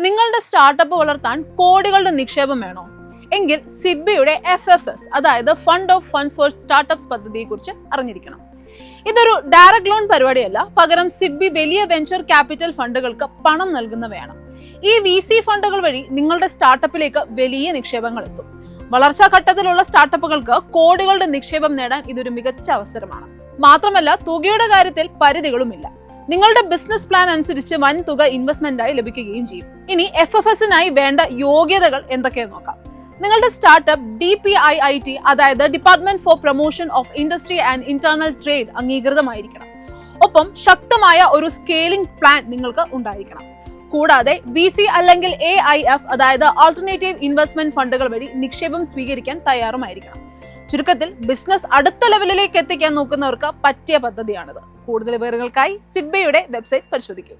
നിങ്ങളുടെ സ്റ്റാർട്ടപ്പ് വളർത്താൻ കോടികളുടെ നിക്ഷേപം വേണോ? എങ്കിൽ സിഡ്ബിയുടെ FFS അതായത് fund of funds four startups പദ്ധതിയെക്കുറിച്ച് അറിഞ്ഞിരിക്കണം. ഇതൊരു ഡയറക്ട് ലോൺ പരിപാടിയല്ല, പകരം സിഡ്ബി വലിയ വെഞ്ചർ ക്യാപിറ്റൽ ഫണ്ടുകൾക്ക് പണം നൽകുന്നവയാണ്. ഈ VC ഫണ്ടുകൾ വഴി നിങ്ങളുടെ സ്റ്റാർട്ടപ്പിലേക്ക് വലിയ നിക്ഷേപങ്ങൾ എത്തും. വളർച്ചാ ഘട്ടത്തിലുള്ള സ്റ്റാർട്ടപ്പുകൾക്ക് കോടികളുടെ നിക്ഷേപം നേടാൻ ഇതൊരു മികച്ച അവസരമാണ്. മാത്രമല്ല, തുകയുടെ കാര്യത്തിൽ പരിധികളുമില്ല. നിങ്ങളുടെ ബിസിനസ് പ്ലാൻ അനുസരിച്ച് വൻ തുക ഇൻവെസ്റ്റ്മെന്റായി ലഭിക്കുകയും ചെയ്യും. ഇനി FFSനായി വേണ്ട യോഗ്യതകൾ എന്തൊക്കെയെന്ന് നോക്കാം. നിങ്ങളുടെ സ്റ്റാർട്ടപ്പ് DPIIT അതായത് department for promotion of industry and internal trade അംഗീകൃതമായിരിക്കണം. ഒപ്പം ശക്തമായ ഒരു സ്കെയിലിംഗ് പ്ലാൻ നിങ്ങൾക്ക് ഉണ്ടായിരിക്കണം. കൂടാതെ VC അല്ലെങ്കിൽ AIF അതായത് ആൾട്ടർനേറ്റീവ് ഇൻവെസ്റ്റ്മെന്റ് ഫണ്ടുകൾ വഴി നിക്ഷേപം സ്വീകരിക്കാൻ തയ്യാറുമായിരിക്കണം. ചുരുക്കത്തിൽ ബിസിനസ് അടുത്ത ലെവലിലേക്ക് എത്തിക്കാൻ നോക്കുന്നവർക്ക് പറ്റിയ പദ്ധതിയാണിത്. കൂടുതൽ വിവരങ്ങൾക്കായി സിഡ്ബിയുടെ വെബ്സൈറ്റ് പരിശോധിക്കൂ.